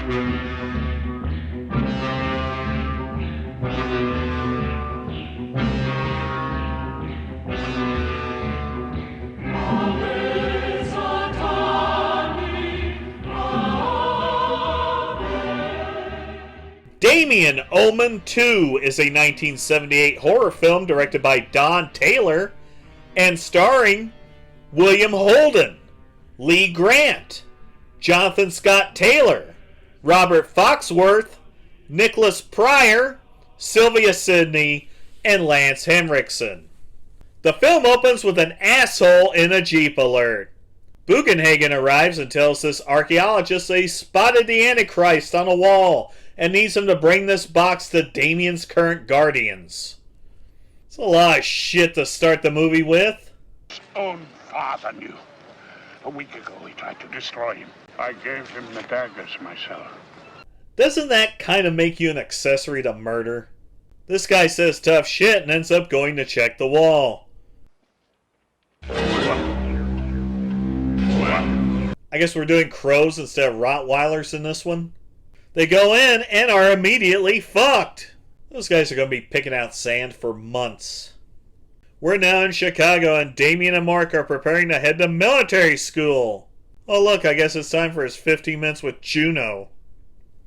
Damien, Omen II is a 1978 horror film directed by Don Taylor and starring William Holden, Lee Grant, Jonathan Scott Taylor, Robert Foxworth, Nicholar Pryor, Sylvia Sydney, and Lance Henriksen. The film opens with an asshole in a Jeep alert. Bugenhagen arrives and tells this archaeologist that he spotted the Antichrist on a wall and needs him to bring this box to Damien's current guardians. It's a lot of shit to start the movie with. His own father knew. A week ago he tried to destroy him. I gave him the daggers myself. Doesn't that kind of make you an accessory to murder? This guy says tough shit and ends up going to check the wall. I guess we're doing crows instead of Rottweilers in this one. They go in and are immediately fucked. Those guys are going to be picking out sand for months. We're now in Chicago and Damien and Mark are preparing to head to military school. Oh look, I guess it's time for his 15 minutes with Juno.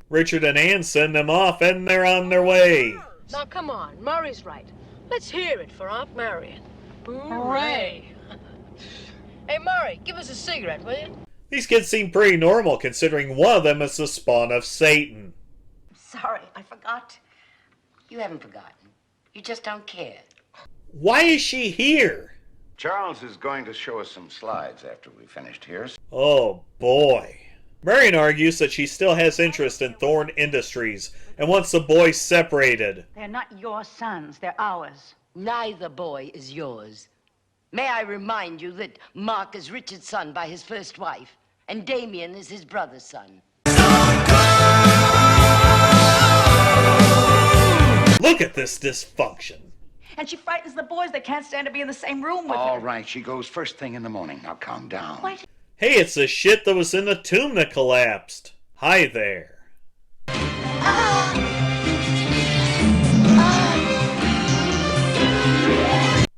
Richard and Ann send them off and they're on their way. Now come on, Murray's right. Let's hear it for Aunt Marion. Hooray! Hey Murray, give us a cigarette, will you? These kids seem pretty normal considering one of them is the spawn of Satan. Sorry, I forgot. You haven't forgotten. You just don't care. Why is she here? Charles is going to show us some slides after we finished here. Oh boy. Marion argues that she still has interest in Thorne Industries and wants the boys separated. They're not your sons, they're ours. Neither boy is yours. May I remind you that Mark is Richard's son by his first wife, and Damien is his brother's son. Look at this dysfunction. And she frightens the boys. They can't stand to be in the same room with her. All right, she goes first thing in the morning. Now calm down. What? Hey, it's the shit that was in the tomb that collapsed. Hi there.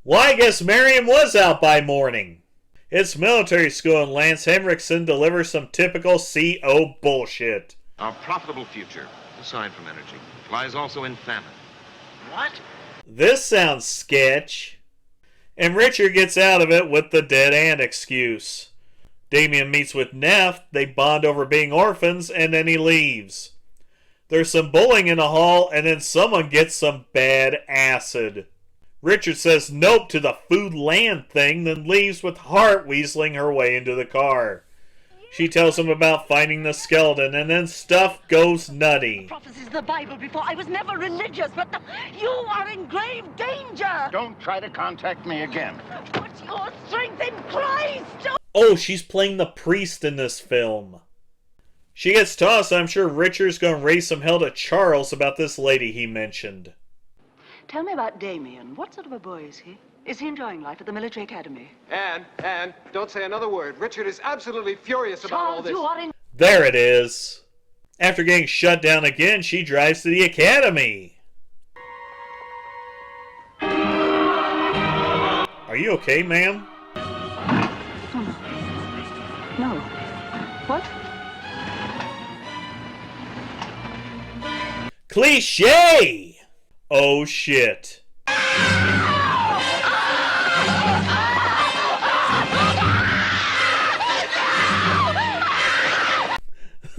Well, I guess Marion was out by morning. It's military school and Lance Henriksen delivers some typical CO bullshit. Our profitable future, aside from energy, lies also in famine. What? This sounds sketch. And Richard gets out of it with the dead aunt excuse. Damien meets with Neff, they bond over being orphans, and then he leaves. There's some bullying in the hall, and then someone gets some bad acid. Richard says nope to the food land thing, then leaves with Hart weaseling her way into the car. She tells him about finding the skeleton, and then stuff goes nutty. Prophecies of the Bible before. I was never religious, but you are in grave danger. Don't try to contact me again. Put your strength in Christ. Oh, she's playing the priest in this film. She gets tossed, and I'm sure Richard's going to raise some hell to Charles about this lady he mentioned. Tell me about Damien. What sort of a boy is he? Is he enjoying life at the military academy? Anne, don't say another word. Richard is absolutely furious about all Charles, this. you are in... There it is. After getting shut down again, she drives to the academy. Are you okay, ma'am? No. What? Cliché! Oh shit.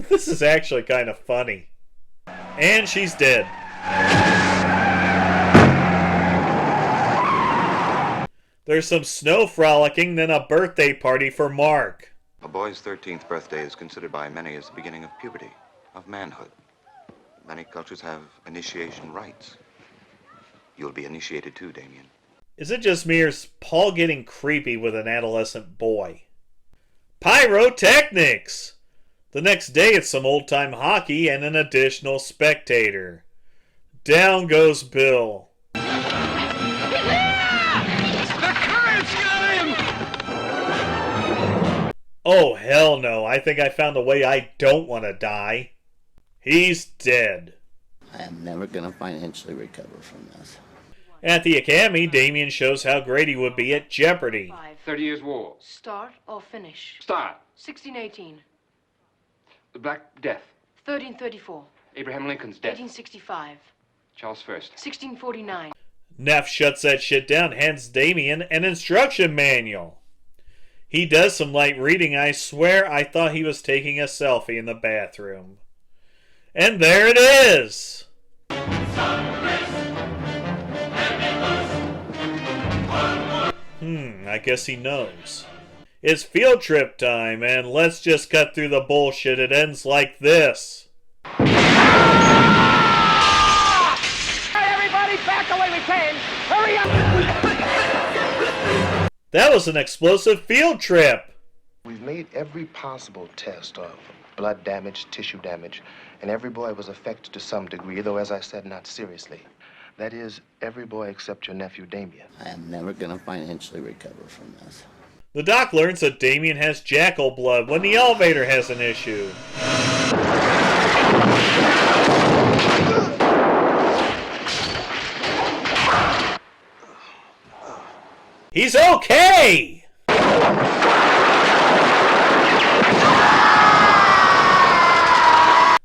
This is actually kind of funny. And she's dead. There's some snow frolicking, then a birthday party for Mark. A boy's 13th birthday is considered by many as the beginning of puberty, of manhood. Many cultures have initiation rites. You'll be initiated too, Damien. Is it just me or is Paul getting creepy with an adolescent boy? Pyrotechnics! The next day it's some old-time hockey and an additional spectator. Down goes Bill. Oh hell no, I think I found a way I don't want to die. He's dead. I am never going to financially recover from this. At the Academy, Damien shows how great he would be at Jeopardy. 30 Years' War. Start or finish? Start. 1618. The Black Death. 1334. Abraham Lincoln's death. 1865. Charles I. 1649. Neff shuts that shit down, hands Damien an instruction manual. He does some light reading. I swear I thought he was taking a selfie in the bathroom. And there it is! I guess he knows. It's field trip time, and let's just cut through the bullshit. It ends like this. Hey, everybody, back the way we came! Hurry up! That was an explosive field trip! We've made every possible test of blood damage, tissue damage, and every boy was affected to some degree, though, as I said, not seriously. That is, every boy except your nephew, Damien. I am never going to financially recover from this. The doc learns that Damien has jackal blood when the elevator has an issue. He's okay!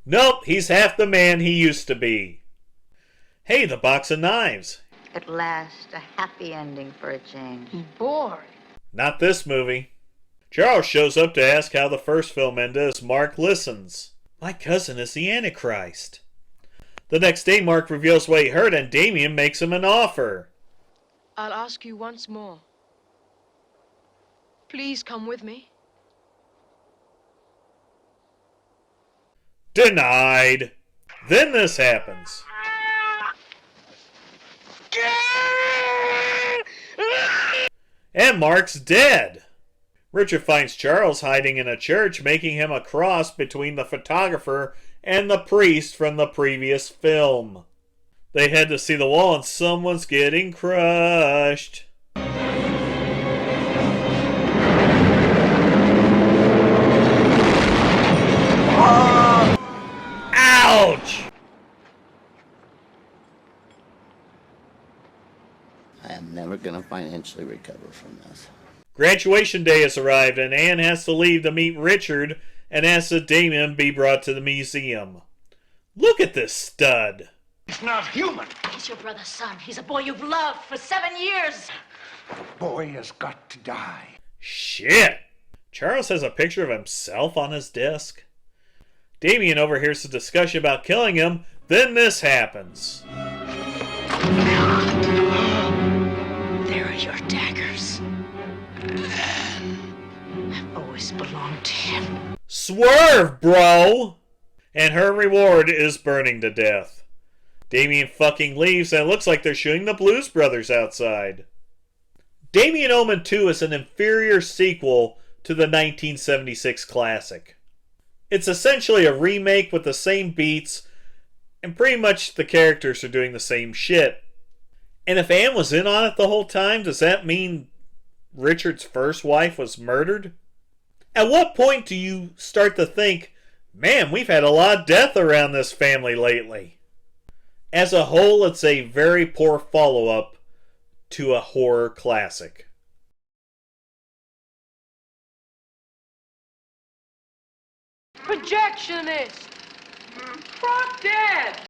Nope, he's half the man he used to be. Hey, the box of knives. At last, a happy ending for a change. Boring. Not this movie. Charles shows up to ask how the first film ended as Mark listens. My cousin is the Antichrist. The next day, Mark reveals what he heard and Damien makes him an offer. I'll ask you once more. Please come with me. Denied. Then this happens. And Mark's dead. Richard finds Charles hiding in a church, making him a cross between the photographer and the priest from the previous film. They head to see the wall and someone's getting crushed. Ouch! I am never going to financially recover from this. Graduation day has arrived and Anne has to leave to meet Richard and asks that Damien be brought to the museum. Look at this stud. He's not human. He's your brother's son. He's a boy you've loved for 7 years. The boy has got to die. Shit! Charles has a picture of himself on his desk. Damien overhears the discussion about killing him, then this happens. There are your daggers. I've always belonged to him. Swerve, bro! And her reward is burning to death. Damien fucking leaves and it looks like they're shooting the Blues Brothers outside. Damien Omen II is an inferior sequel to the 1976 classic. It's essentially a remake with the same beats, and pretty much the characters are doing the same shit. And if Anne was in on it the whole time, does that mean Richard's first wife was murdered? At what point do you start to think, man, we've had a lot of death around this family lately? As a whole, it's a very poor follow-up to a horror classic. Projectionist! Drop dead!